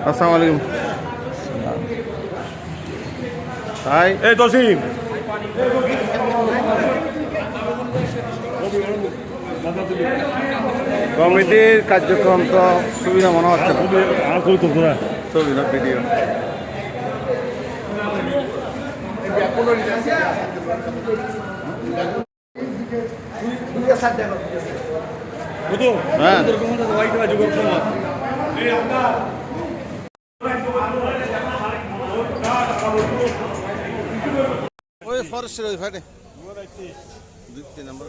আসসালামু আলাইকুম। হাই এই তসিম কমিটির কার্যক্রম তো সুবিধা মনে হচ্ছে না। ছবি না ভিডিও। হ্যাঁ ওই ফরেস্টের ওই ফাটে 2-3 নম্বর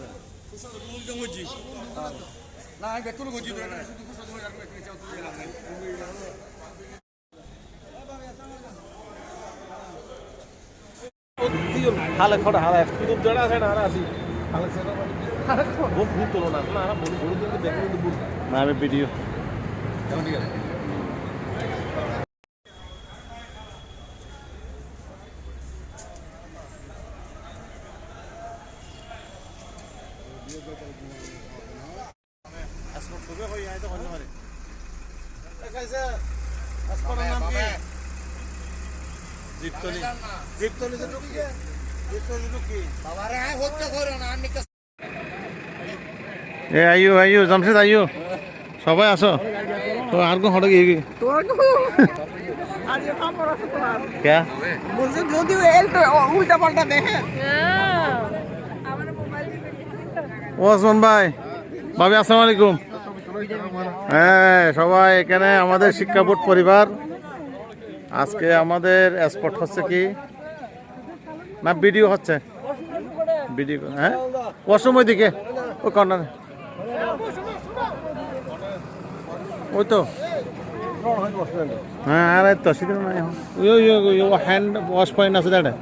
হালে খড় হালে কিন্তু জড়া আছে না হারা আছি হালে সেটা বহুত ভূত তোলো না না হারা বড় বড় দিকে দেখো কিন্তু ভূত না আমি ভিডিও ঠিক আছে আসলে তোকে কই আইতো কোন মারে কাইসা আসপড়া নাম কি জিপতলি জিপতলি যে ঢুকিয়ে জিপতলি ঢুকি বাবা রে আয় হচ্ছে করো না আমি এ আইয়ো জামশেদ আইয়ো সবাই আসো তো আর কোন হড় গিয়ে তোর আজ খবর আছে তোমার क्या বলছে যদি এল তো উল্টা পাল্টা দেখে ওসমান ভাই ভাবি আসসালামু আলাইকুম। হ্যাঁ সবাই এখানে আমাদের শিক্ষা বোর্ড পরিবার। আজকে আমাদের স্পট হচ্ছে কি না ভিডিও হচ্ছে ভিডিও। হ্যাঁ ওয়াশরুম ওই দিকে ওই কর্নারে ওই তো হ্যাঁ আর তো সেদিন নাই ওই হ্যান্ড ওয়াশ পয়েন্ট আছে দাঁড়া।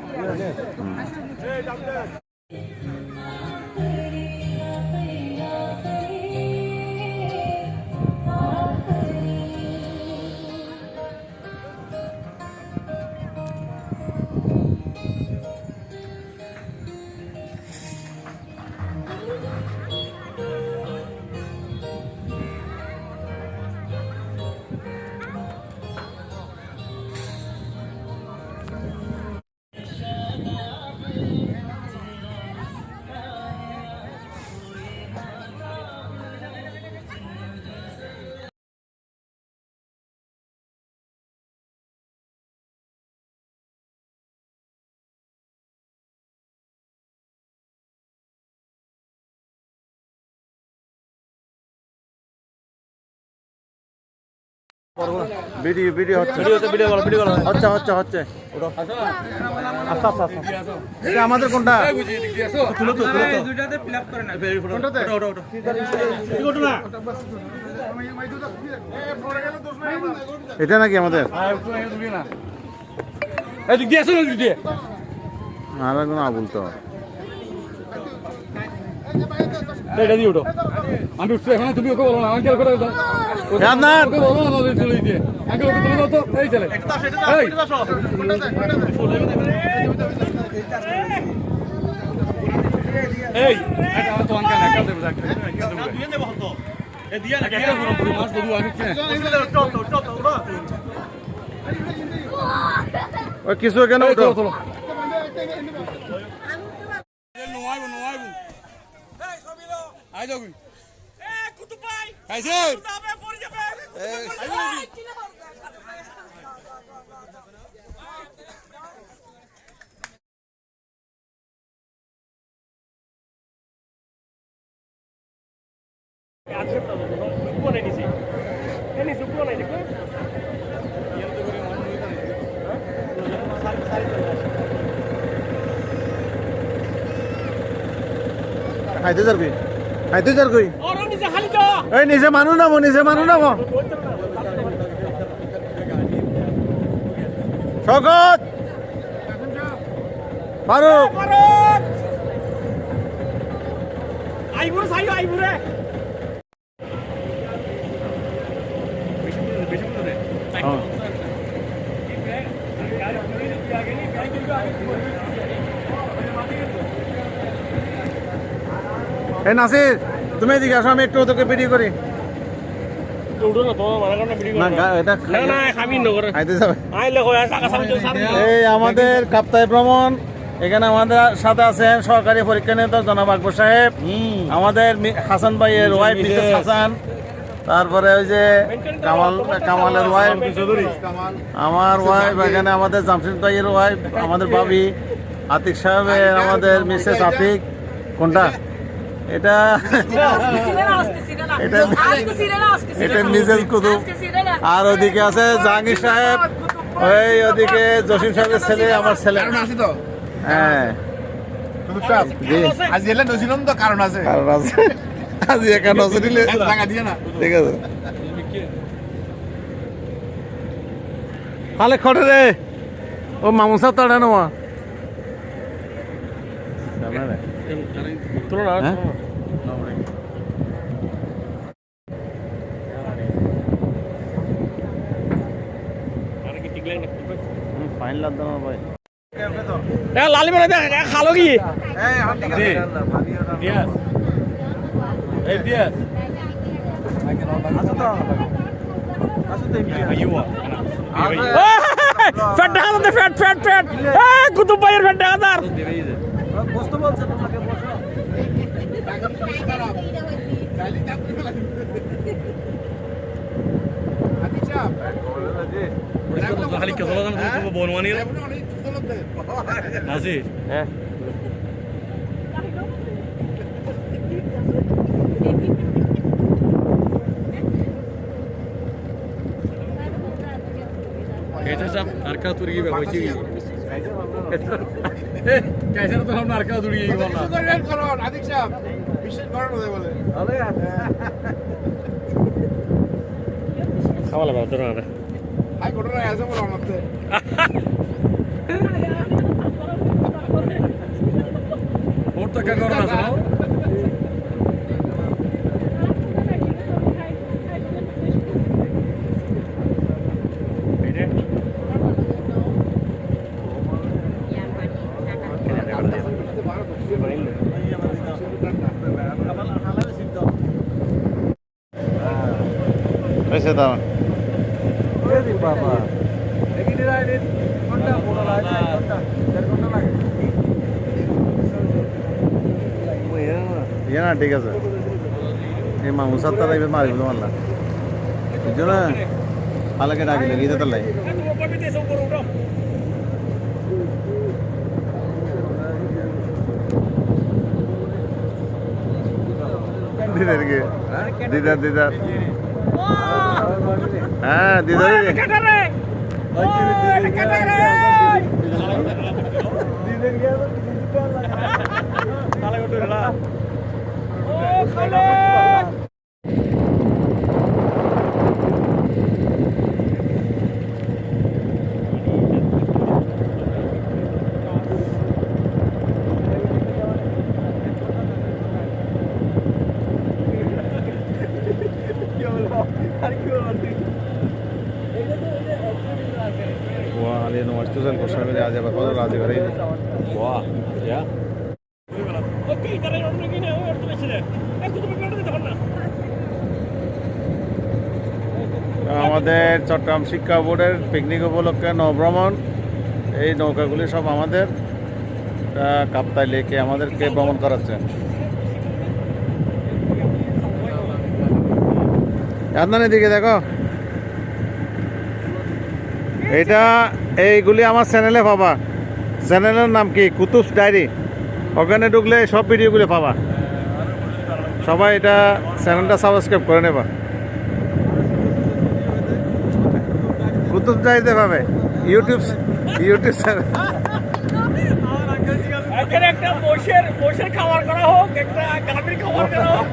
ভিডিও হচ্ছে হচ্ছে আচ্ছা এটা আমাদের কোনটা এটা নাকি আমাদের আর কোনো আবুল তো এটা দিয়ে ওঠো আমি উঠছি এখন তুমি ওকে বলো না আঙ্কেল করে দাও জান্নাত ওকে বলো না ওদের চলে দিয়ে আঙ্কেল ওকে তুলে দাও তো এই চলে এই এটা তো আঙ্কেল একা দেব যাক দিয়ে দেব হতো এ দিয়া না একটা পুরো মাছ দেবো আমি কি ওই কিছু কেন উঠো চলো আই যাও এ কুতুব ভাই আইছে কুতুবে পড়ে যাবে আছে তো সুকো নাই নিছি এনি সুকো নাই দেখো এর তো করে মানুষ নিতে হ্যাঁ সারি হাইতে যার কই और नीचे खाली जा এই নিজে মানু নামো শওকত ফারুক আইবুর সাইও আইবুরে বেশি দূরে হ্যাঁ এই নাসির তুমি এদিকে আসো, আমি একটু তোকে ভিডিও করি। উঠো না, তোমার মানা করনা ভিডিও না এটা না না খাবি না করে খাইতে যাবে। আইলে কই টাকা সামনে সামনে এই আমাদের কাপ্তাই ভ্রমণ, এখানে আমাদের সাথে আছেন সহকারী পরীক্ষা নিয়ন্ত্রক জনাব আকবর সাহেব, আমাদের হাসান ভাইয়ের ওয়াইফ মিসেস হাসান, তারপরে ওই যে কামালের ওয়াইফ, আমার ওয়াইফ, এখানে আমাদের জামশেদ ভাইয়ের ওয়াইফ, আমাদের ভাবি আতিক সাহেবের, আমাদের মিসেস আতিক। কোনটা এটা? এটা এটা মিসেস কুতুব। আর ওদিকে আছে জাহাঙ্গীর সাহেব, ওই ওদিকে জসিম সাহেবের ছেলে, আমার ছেলে। হ্যাঁ জি, আজ এলে নছিলাম তো কারণ আছে। কারণ আছে, আজ একা নজর দিলে টাকা দিয়ে না। ঠিক আছে। খালে খটে রে, ও মামুসা তাড়া নেওয়া তুলো না হ্যাঁ? আর কি টিকলে না ফাইন লাগতো না ভাই। এ লালি বলে দেখ খালো কি দিয়াস এই দিয়াস ফ্যাট দেখা যাচ্ছে, ফ্যাট ফ্যাট ফ্যাট কুতুব ভাইয়ের ফ্যাট দেখা যার খালি কে চলো জানো বনওয়ানির আছে হ্যাঁ कैसे साहब नरका तुरी की बची कैसे तो हम नरका तुरी की बोला করো আদিক সাহেব বিশেষ কারণ আছে বলে। খাওয়ালা বাবা তোরা না হাই ঘটনা আছে বলে আমাতে। ওর তো কে করো না শোনো পয়সা দাও। ইয়ে না ঠিক আছে, এই মামুসা তারা এবার মারিব তোমার বুঝছো না, পালাকে ডাকিলে গিয়ে তার লাই দিদার কি দিদার দিদার হ্যাঁ দিদার Wah, ali nomor itu kan kosan ini aja bakal razi kali. Wah, ya. Oke, kita orang lagi nih, orang tuh sini. Aku tuh berada di depan. আমাদের চট্টগ্রাম শিক্ষা বোর্ডের পিকনিক উপলক্ষে নৌভ্রমণ, এই নৌকাগুলি সব আমাদের কাপ্তাই লেকে আমাদেরকে ভ্রমণ করাচ্ছে। আদনান এদিকে দেখো, এটা এইগুলি আমার চ্যানেলে পাবা। চ্যানেলের নাম কি? কুতুব ডায়েরি। ওখানে ঢুকলে সব ভিডিওগুলি পাবা। সবাই এটা চ্যানেলটা সাবস্ক্রাইব করে নেবা। কুতুব ডায়েরিতে পাবে, ইউটিউব চ্যানেল। এখানে একটা মোষের খাবার করা হোক, একটা গাভীর খাবার করা হোক।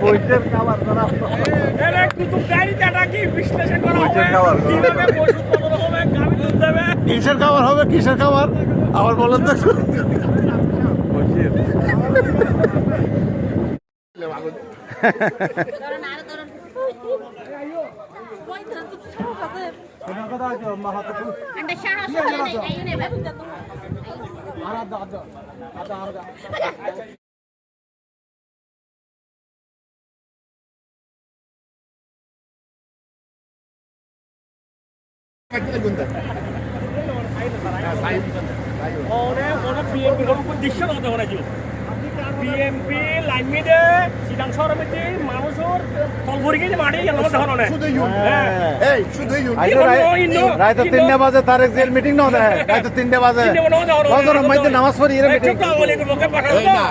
পয়সার খাবার করা হোক। এর কুতুব ডায়েরিটা কি বিশ্লেষণ করা হবে? কিভাবে মোষ উৎপাদন হবে, গাভী দুধ দেবে? কিসের খাবার হবে, কিসের খাবার আবার বলেন তো। Anda syarah soalnya kayak ini, Beb. BMP line মিডে সিদাং শহরের মধ্যে মানুষের তলভরি গিয়ে মাটি গেল আমার শুধু ইউন এই শুধু ইউন রাত 3টা বাজে তারেক জেল মিটিং না হয় রাত 3টা বাজে ফজর মধ্যে নামাজ পড়ি এর মিটিং এই না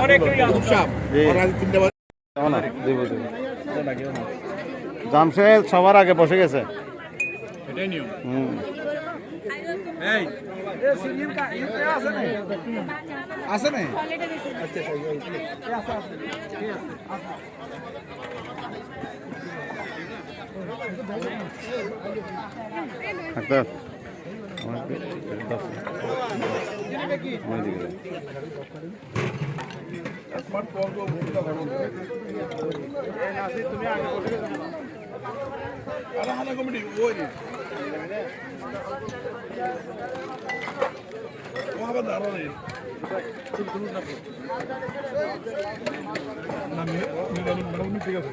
গুপ সাহেব ওরা 3টা বাজে না দেব জামশেদ সবার আগে বসে গেছে এটাই নিয়ম এই আছে না আচ্ছা কমিটি ওই ঠিক আছে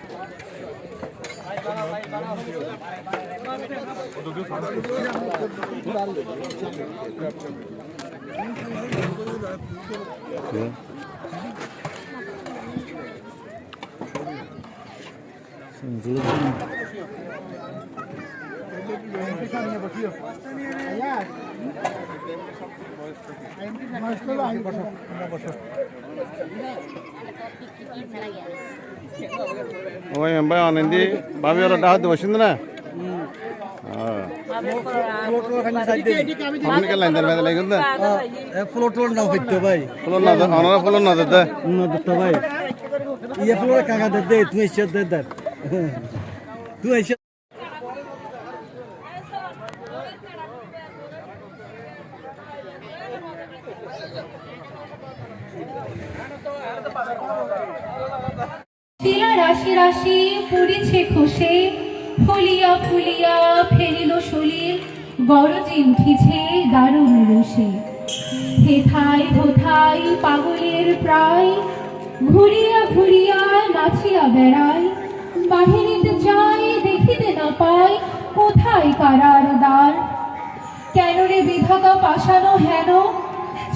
ওই মেম্বার অনেন্দি ভাবি ওরা ডাহাতে বসিন্দ না আপনি কে লাইন দেন লাইন দেন ফ্লোর না হইতো ভাই ফুলন না অনারা ফুলন না দিতে না দিতো ভাই ইয়ে ফ্লোর কাকা দে তুই এসে দে তুই এসে শিলা রাশি রাশি পড়েছে খসে ফুলিয়া ফুলিয়া ফেরিল সলিল গরজে উঠিছে দারুণ রসে হেথায় হোথায় পাগলের প্রায় ঘুরিয়া ঘুরিয়া নাচিয়া বেড়ায় বাহিনীতে যাই দেখিতে না পাই কোথায় কারার দ্বার কেন রে বিধাতা পাশানো হেন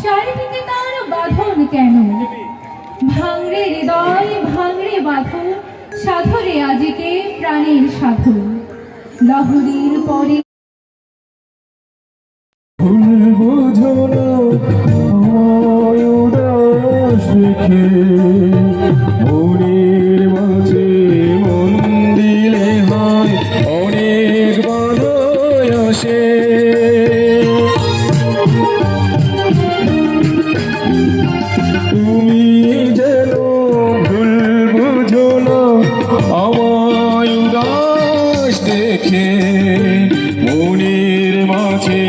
চারিদিকে তার বাঁধন কেন ভাঙরে হৃদয় ভাঙরে বাঁধন সাধরে আজিকে প্রাণের সাধন লহরীর পরে মনের মাঝে মন দিলে হয় অনেক বাধায় আসে তুমি যেন ভুল বুঝো না আমায় উদাস দেখে মনের মাঝে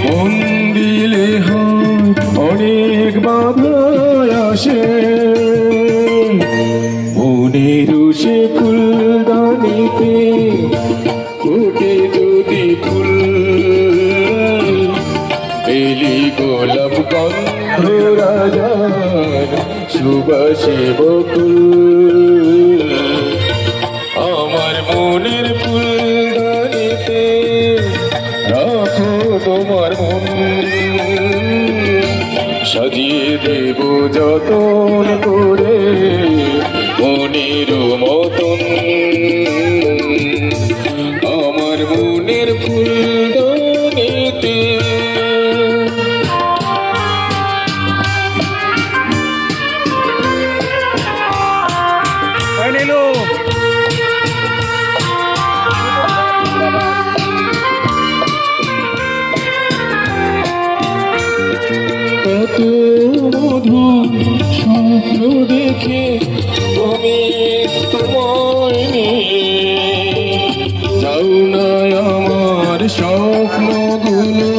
মন দিলে হয় অনেক বাধায় আসে মনের সে ফুলদানিতে ফুটে যদি ফুল এলি গোলাপ গন্ধ রাজার সুবাসে বকুল আমার মনের ফুলদানিতে রাখো তোমার মন সাজিয়ে দেব যতন করে মনের মতন আমার মনের ফুলদানিতে নিলু কত মধুর স্বপ্ন দেখে আমি তোমায় নিয়ে যাও না আমার স্বপ্নগুলো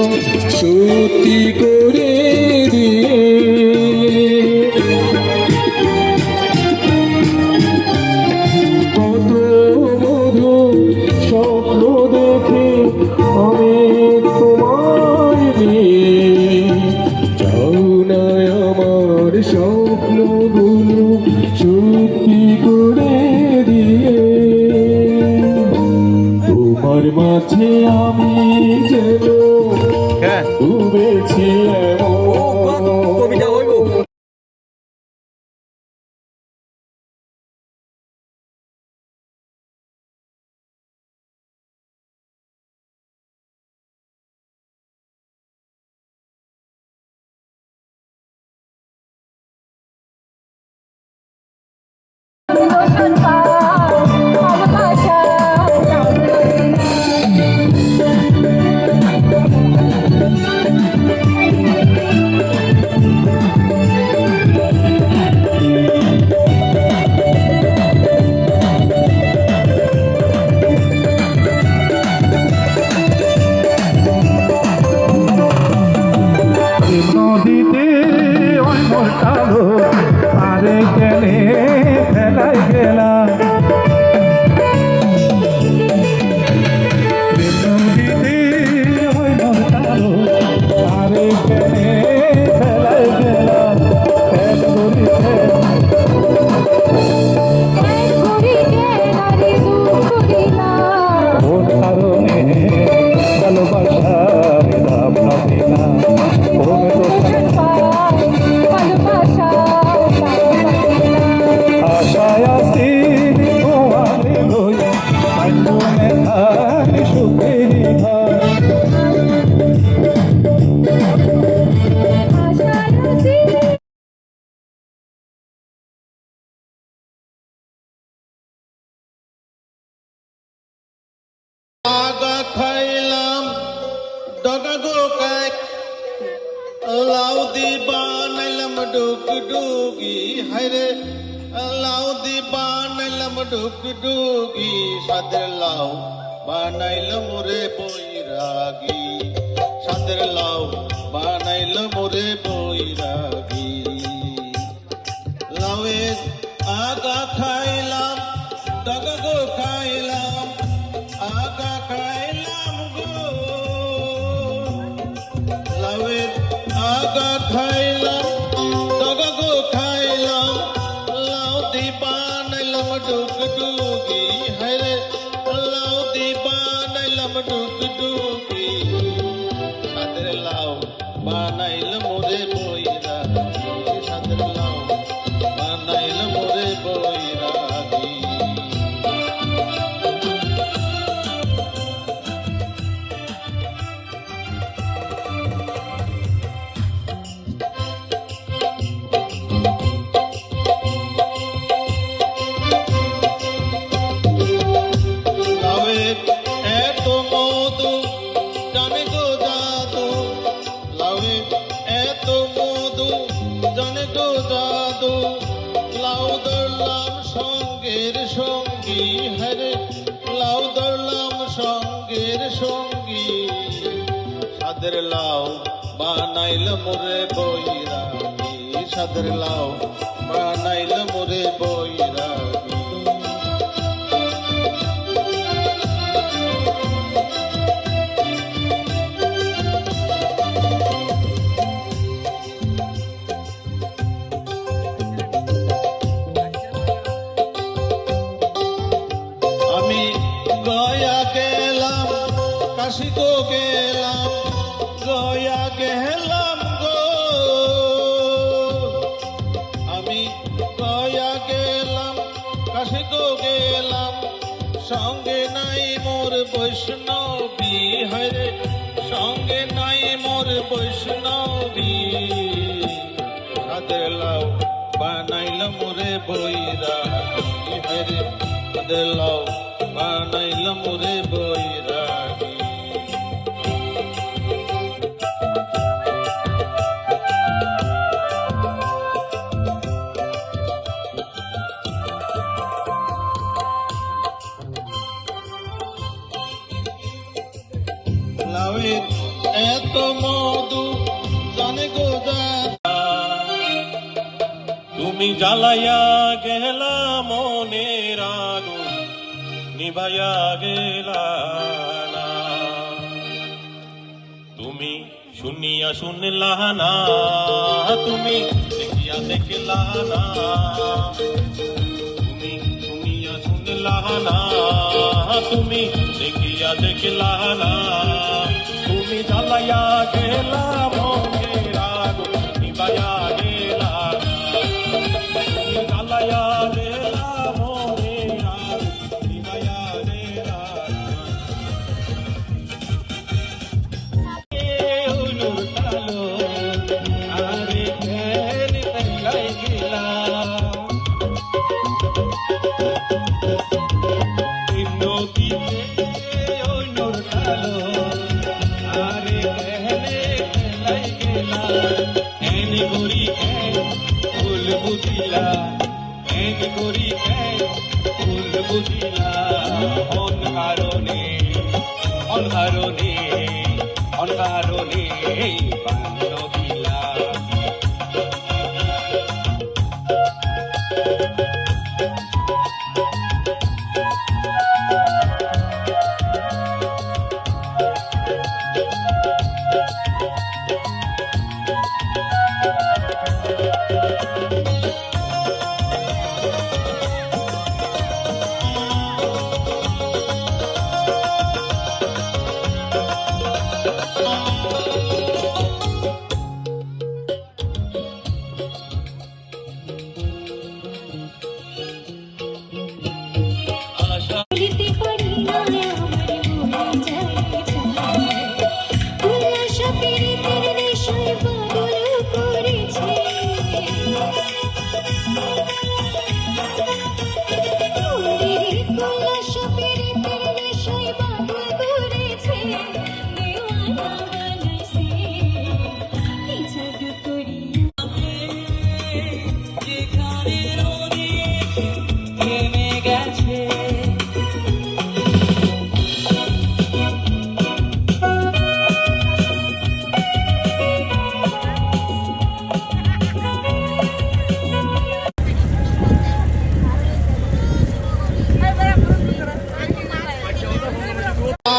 সত্যি করে দিয়ে কত মধুর স্বপ্ন দেখে আমি তোমায় নিয়ে যাও না আমার স্বপ্নগুলো সত্যি করে দিয়ে তোমার মাঝে আমি যেন দর্শন পায় ভালোবাসার নাম ধরে না। নদীতে ওই মোটালো আরে কেনে ফেলাই গেলা নদীতে ওই মোটালো আরে কেনে ফেলাই গেলা ফেল করিছে এক ঘড়িকে নারী দুঃখ দিলা, ওর কারণে ভালোবাসার দাম পাবি না ওরে দর্শন পায় ভালোবাসার নাম ধরে না। আশায় আসি তোমারে লই আইনে খালি সুখেরি ঘর আশায় আছি আগা খাইলাম ডগা গোকাই লাউ দি বানাইলাম ডুক ডুগি হায়রে লাউ দি বানাইলাম ডুক ডুগি সাদের লাউ বানাইলাম রে বৈরাগী সাদের লাউ বানাইলাম রে বৈরাগী লাউয়ের আগা খাইলাম ডগা গো খাইলাম আগা খাইলাম গো লাউয়ের আগা খাইলাম ডগা গো খাইলাম লাউ দি বানাইলাম ডুক ডুগি হায়রে লাউ দি বানাইলাম ডুক ডুগি সাদের লাউ বানাইলাম রে বৈরাগী সাদের লাউ বানাইলাম রে বৈরাগী লাউয়ের এত মধু জানে গো জাদু লাউয়ের এত মধু জানে গো জাদু লাউ ধরলাম সঙ্গের সঙ্গী হরে লাউ ধরলাম সঙ্গের সঙ্গী সাদের লাউ বানাইলাম রে বৈরাগী সাদের লাউ বানাইলাম রে বৈরাগী আমি গয়া গেলাম কাশি গো গেলাম গয়া গেলাম গো আমি গয়া গেলাম কাশি গো গেলাম সঙ্গে নাই মোর বৈষ্ণবী হরে সঙ্গে নাই মোর বৈষ্ণবী সাদের লাউ বানাইলাম রে বৈরাগী হরে সাদের লাউ বানাইলাম রে বৈরাগী লাউয়ের এত মধু জানে গো জাদু তুমি জ্বালাইয়া গেলা মনের আগুন নিভাইয়া গেলা না তুমি শুনিয়া শুনলা না তুমি দেখিয়া দেখলা না তুমি শুনিয়া শুনলা না তুমি দেখিয়া দেখলা না তুমি জ্বালাইয়া গেলা মনের আগুন নিভাইয়া গেলা তুমি জ্বালাইয়া গেলা মনের আগুন নিভাইয়া গেলা আরে ফের ফেলাই গেলা কেন ভুল বুঝিলা কেন করি কেন ভুল বুঝিলা অনহারণে অনহারণে অনহারণে বান্ধবিলা বলিতে পারি না আমার ভুলে যায় উল্লাস পীড়িতের নেশায় পাগল করেছে উল্লাস পীড়িতের নেশায় পাগল করেছে দেওয়ানা বানাইছে কি জাদু করিয়া যেখানে রোদে থেমে গেছে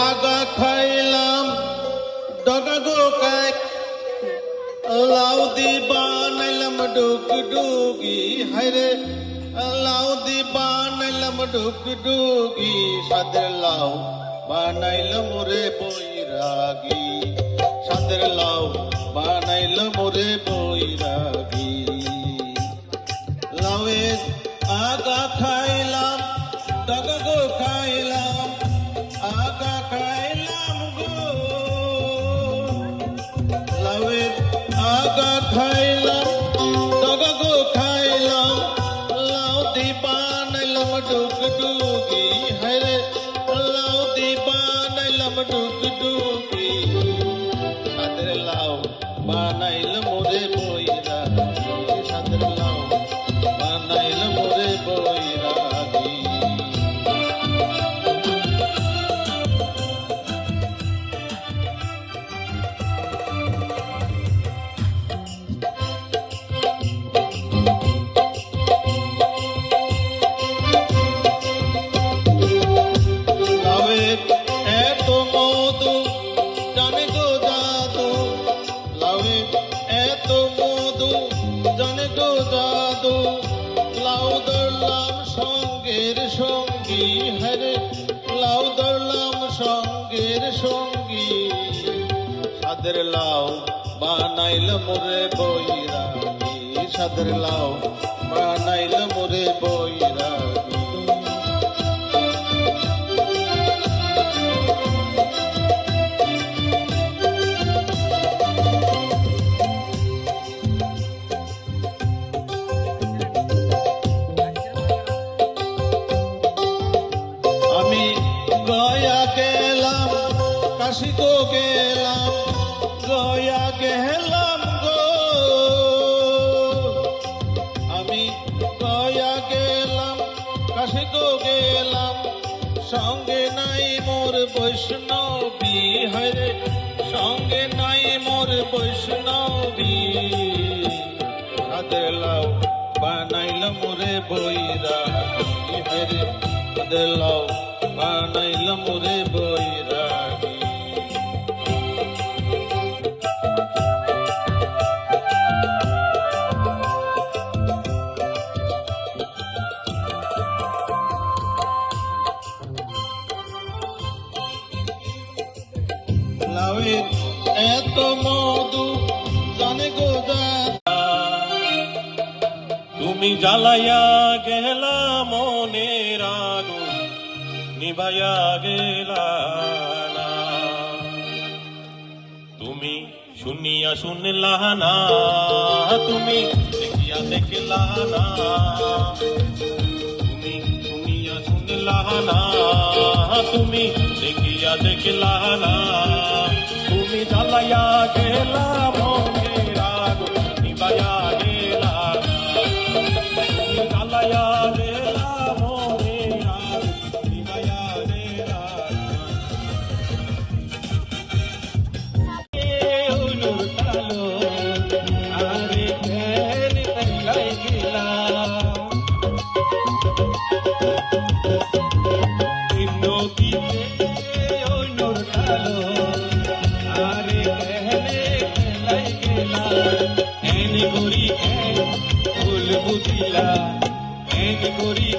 আগা খাইলাম ডগা গো কাই লাউ দি বানাইলাম ডুক ডুগি হায়রে লাউ দি বানাইলাম ডুক ডুগি সাদের লাউ বানাইলাম রে বৈরাগী সাদের লাউ বানাইলাম রে বৈরাগী লাউয়ের আগা খাইলাম ডগা গো খাইলাম আগা খাইলাম গো লাউয়ের আগা খাইলাম ডগা গো খাইলাম লাউ দি বানাইলাম ডুক ডুগি হায়রে লাউ দি বানাইলাম ডুক ডুগি সাদের লাউ বানাইলাম রে বৈরাগী সাদের লাউ বানাইলাম রে বৈরাগী লাউয়ের এত মধু জানে গো জাদু লাউয়ের এত মধু জানে গো জাদু লাউ ধরলাম সঙ্গের সঙ্গী হরে লাউ ধরলাম সঙ্গের সঙ্গী সাদের লাউ বানাইলাম রে বৈরাগী সাদের লাউ বানাইলাম রে বৈরাগী আমি গয়া গেলাম কাশি গো গেলাম গয়া গেলাম গো আমি গয়া গেলাম কাশি গো গেলাম সঙ্গে নাই মোর বৈষ্ণবী হরে সঙ্গে নাই মোর বৈষ্ণবী সাদের লাউ বানাইলাম রে বৈরাগী হরে সাদের লাউ বানাইলাম রে বৈরাগী লাউয়ের এত মধু জানে গো তুমি জ্বালাইয়া গেলা মনের আগুন নিভাইয়া গেলা না তুমি শুনিয়া শুনলা না তুমি দেখিয়া দেখলা না তুমি শুনিয়া শুনলা না তুমি দেখিয়া দেখলা না তুমি জ্বালাইয়া গেলা মনের আগুন নিভাইয়া নদীতে ওই নোর কালো আরে কেহলে খেলাই গেলা এনি করি ফুল বুঝিলা এনি করি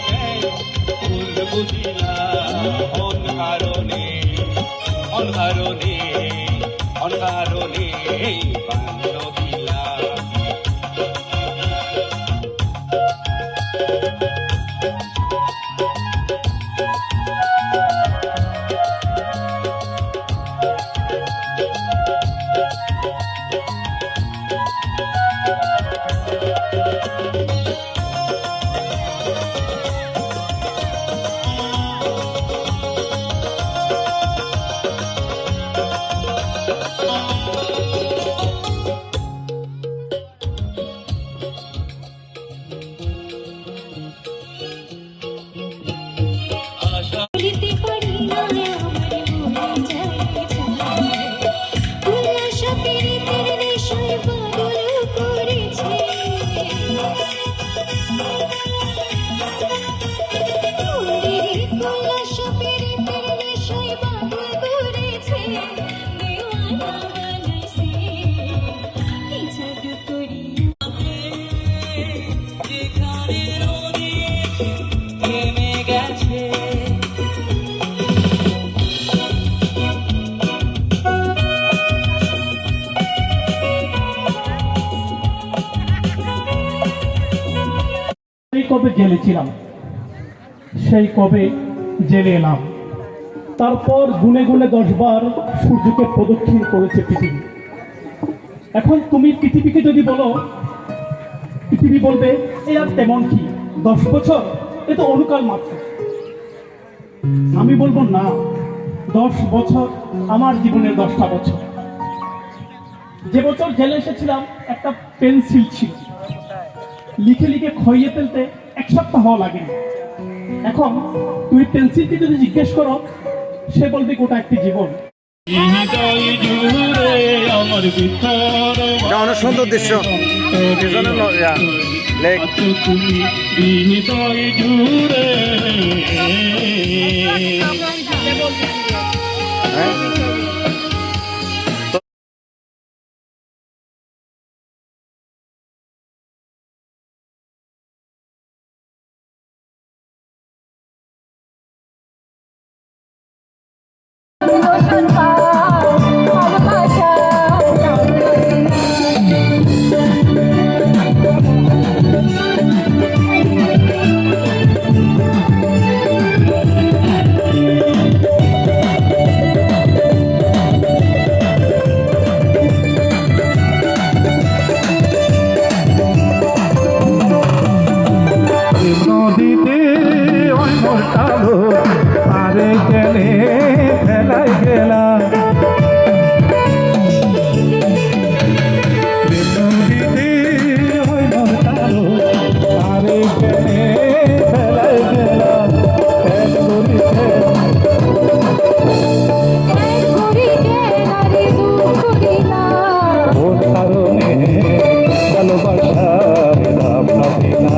ফুল বুঝিলা অনহারণে অনহারণে অনহারণে বান্ধবিলা বলিতে পারি না আমার মনে যায় উল্লাস পীড়িতের নেশায় পাগল করেছে উল্লাস পীড়িতের নেশায় পাগল করেছে দেওয়ানা বানাইছে কি জাদু করিয়া যেখানে নদী থেমে গেছে সেই কবে জেলে ছিলাম, সেই কবে জেলে এলাম। তারপর গুনে গুনে 10 বার সূর্যকে প্রদক্ষিণ করেছে পৃথিবী। এখন তুমি পৃথিবীকে যদি বলো, পৃথিবী বলবে এ আর তেমন কি, 10 বছর এ তো অনুকাল মাত্র। আমি বলবো না, 10 বছর আমার জীবনের 10টা বছর। যে বছর জেলে এসেছিলাম একটা পেন্সিল ছিল, লিখে লিখে খইয়ে ফেলতে 1 সপ্তাহ লাগেনি। এখন তুমি পেন্সিলকে যদি জিজ্ঞেস করো, সে বলবে গোটা একটি জীবন। এটা অনেক সুন্দর দৃশ্য। পিছনে লেক। হ্যাঁ? লোচন পায় ভালোবাসা নদীতে ওই মোর কালো আরে কেনে ফেলাই গেলা নদীতে ওই মোর কালো আরে কেনে ফেলাই গেলা এক করিছে এক ঘুরিকে নারী দুঃখ দিলা ওর কারণে ভালোবাসার দাম না